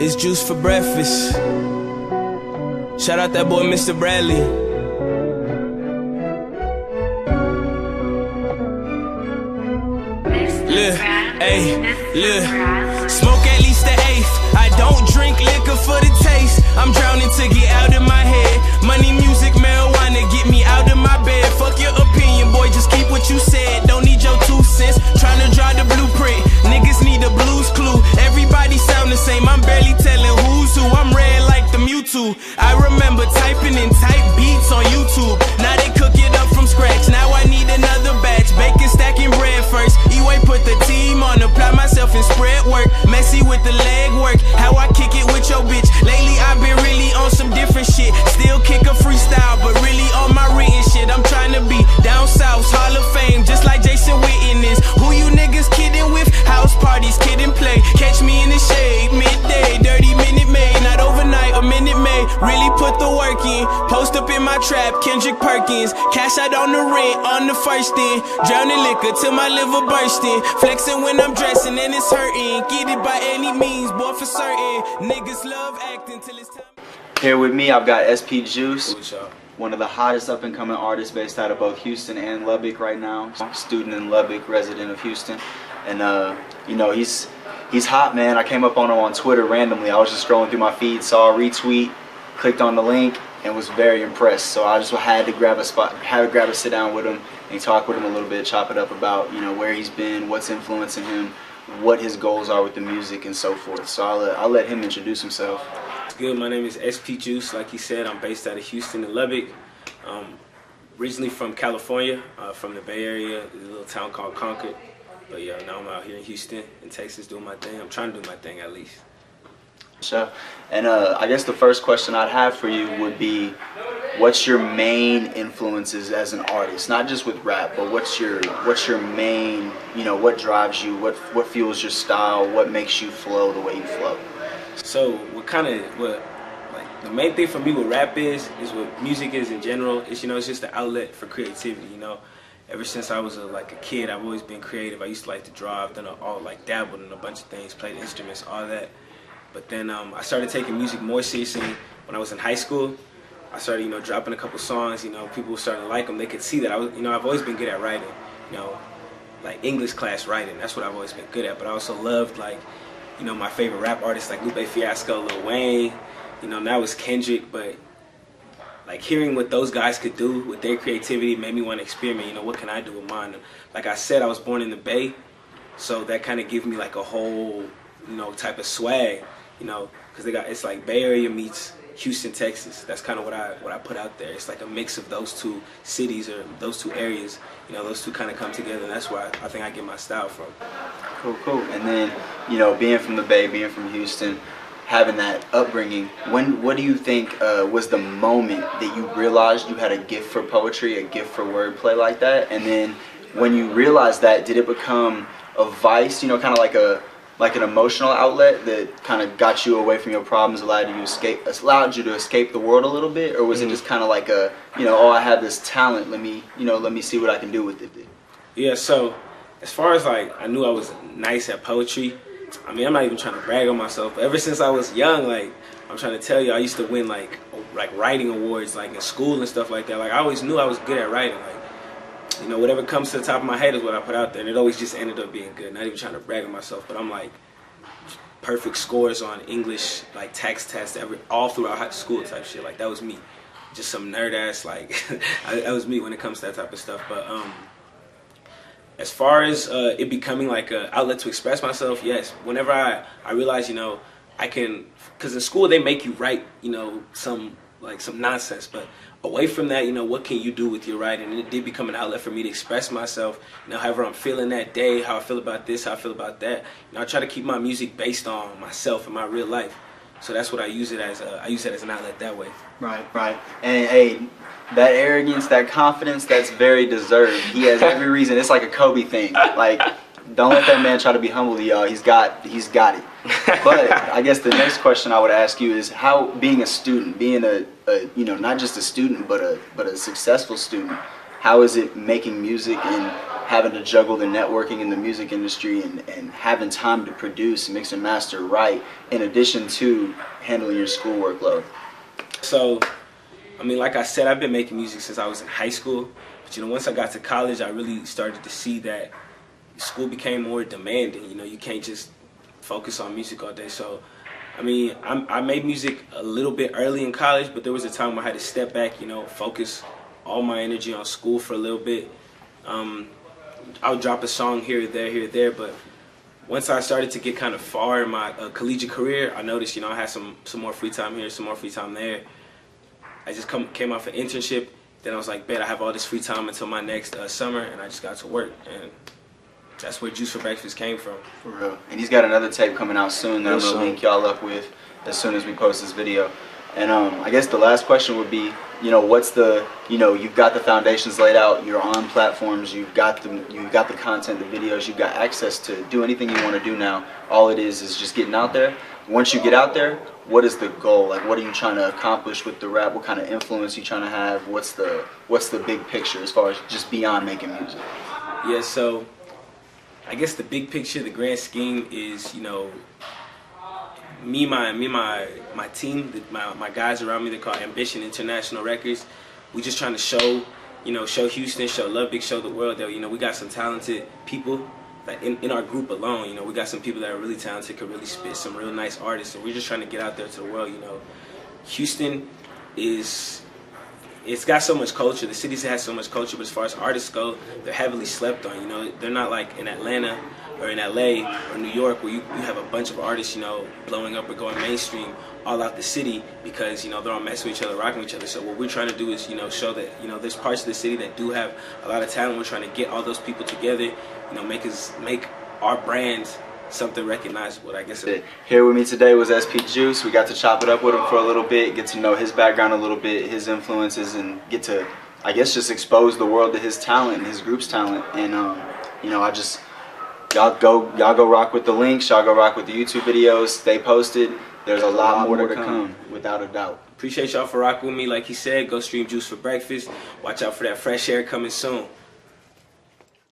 It's juice for breakfast. Shout out that boy Mr. Bradley. Look, ayy, look. Smoke at least the eighth. I don't drink liquor for the taste. I'm drowning to get out of my head. Money, music, marijuana, get me out of my bed. Fuck your opinion, boy, just keep what you said. Don't need your 2 cents. Tryna draw the blueprint. Niggas need a Blue's Clue. Everybody sound the same. I'm barely telling who's who. I'm red like the Mewtwo. I remember typing in type beats on YouTube. Now they cook it up from scratch. Now I need another batch. Bacon, stacking bread first. E-way put the team on. Apply myself and spread work. Messy with the leg work. How I kick it with your bitch. Lately I've been really on some different shit. Still kick a freestyle, but really on my written shit. I'm trying to be down south, Hall of Fame, just like Jason Witten is. Who you niggas kidding with? House parties, kid and play. Catch me in the shade, midday, dirty Minute Maid. Not overnight, a Minute Maid. Really put the work in. Post up in my trap, Kendrick Perkins. Cash out on the rent, on the first in. Drowning liquor till my liver bursting. Flexing when I'm dressing and it's hurting. Get it by any means, boy, for certain. Niggas love acting till it's time. Here with me, I've got SPJuice, one of the hottest up-and-coming artists based out of both Houston and Lubbock right now. Student in Lubbock, resident of Houston, and you know, he's hot, man. I came up on him on Twitter randomly. I was just scrolling through my feed, saw a retweet, clicked on the link, and was very impressed. So I just had to grab a sit down with him and talk with him a little bit, chop it up about, you know, where he's been, what's influencing him, what his goals are with the music, and so forth. So I'll let him introduce himself. Good. My name is SPJuice. Like he said, I'm based out of Houston and Lubbock. Originally from California, from the Bay Area, a little town called Concord. But yeah, now I'm out here in Houston, in Texas, doing my thing. I'm trying to do my thing at least. Sure. And I guess the first question I'd have for you would be, what's your main influences as an artist? Not just with rap, but what's your main, you know, what drives you, what fuels your style, what makes you flow the way you flow? So the main thing for me with rap is what music is in general. It's, you know, it's just an outlet for creativity, you know. Ever since I was a kid, I've always been creative. I used to like to draw. I've done dabbled in a bunch of things, played instruments, all that. But then I started taking music more seriously when I was in high school. I started, you know, dropping a couple songs. You know, people started to like them. They could see that I've always been good at writing. You know, like English class writing. That's what I've always been good at. But I also loved, like, you know, my favorite rap artists like Lupe Fiasco, Lil Wayne. You know, now it's Kendrick. But like hearing what those guys could do with their creativity made me want to experiment. You know, what can I do with mine? Like I said, I was born in the Bay, so that kind of gave me like a whole, you know, type of swag. You know, because it's like Bay Area meets Houston, Texas. That's kind of what I put out there. It's like a mix of those two cities or those two areas. You know, those two kind of come together, and that's where I think I get my style from. Cool. And then, you know, being from the Bay, being from Houston, having that upbringing, what do you think was the moment that you realized you had a gift for poetry, a gift for wordplay like that? And then when you realized that, did it become a vice, you know, kind of like an emotional outlet that kind of got you away from your problems, allowed you to escape the world a little bit? Or was it just kind of like a, you know, oh, I have this talent, let me see what I can do with it? Yeah, so as far as like, I knew I was nice at poetry. I mean, I'm not even trying to brag on myself, but ever since I was young, like, I'm trying to tell you, I used to win like writing awards like in school and stuff like that. Like, I always knew I was good at writing. Like, you know, whatever comes to the top of my head is what I put out there, and it always just ended up being good. Not even trying to brag on myself, but I'm like perfect scores on English, like text tests, all throughout high school type shit. Like, that was me, just some nerd ass, like that was me when it comes to that type of stuff. But as far as it becoming like an outlet to express myself, yes. Whenever I realize, you know, I can, because in school they make you write, you know, some nonsense, but away from that, you know, what can you do with your writing? And it did become an outlet for me to express myself, you know, however I'm feeling that day, how I feel about this, how I feel about that. You know, I try to keep my music based on myself and my real life. So that's what I use it as. I use it as an outlet that way. Right. And hey, that arrogance, that confidence, that's very deserved. He has every reason. It's like a Kobe thing. Like, don't let that man try to be humble to y'all. He's got it. But I guess the next question I would ask you is, how, being a student, being a you know, not just a student but a successful student, how is it making music and having to juggle the networking in the music industry and having time to produce, mix and master right, in addition to handling your school workload? So, I mean, like I said, I've been making music since I was in high school. But, you know, once I got to college, I really started to see that school became more demanding. You know, you can't just focus on music all day. So, I mean, I made music a little bit early in college, but there was a time where I had to step back, you know, focus all my energy on school for a little bit. I would drop a song here or there, but once I started to get kind of far in my collegiate career, I noticed, you know, I had some more free time here, some more free time there. I just came off an internship, then I was like, bet I have all this free time until my next summer, and I just got to work, and that's where Juice for Breakfast came from. For real. And he's got another tape coming out soon that I'm going to link y'all up with as soon as we post this video. And I guess the last question would be, you know, you've got the foundations laid out, you're on platforms, you've got the content, the videos, you've got access to do anything you want to do now. All it is just getting out there. Once you get out there, what is the goal? Like, what are you trying to accomplish with the rap? What kind of influence are you trying to have? What's the big picture as far as just beyond making music? Yeah, so I guess the big picture, the grand scheme is, you know, my team, my guys around me, they're called Ambition International Records. We just trying to show Houston, show Lubbock, show the world that, you know, we got some talented people. Like in our group alone, you know, we got some people that are really talented, could really spit, some real nice artists, and we're just trying to get out there to the world. You know, Houston it's got so much culture. The cities has so much culture, but as far as artists go, they're heavily slept on. You know, they're not like in Atlanta or in LA or New York where you have a bunch of artists, you know, blowing up or going mainstream all out the city because, you know, they're all messing with each other, rocking with each other. So what we're trying to do is, you know, show that, you know, there's parts of the city that do have a lot of talent. We're trying to get all those people together, you know, make our brands something recognizable, I guess. Here with me today was SPJuice. We got to chop it up with him for a little bit, get to know his background a little bit, his influences, and get to, I guess, just expose the world to his talent and his group's talent. And you know, y'all go rock with the links, y'all go rock with the YouTube videos, stay posted. There's a lot more to come, without a doubt. Appreciate y'all for rocking with me. Like he said, go stream Juice for Breakfast. Watch out for that fresh air coming soon.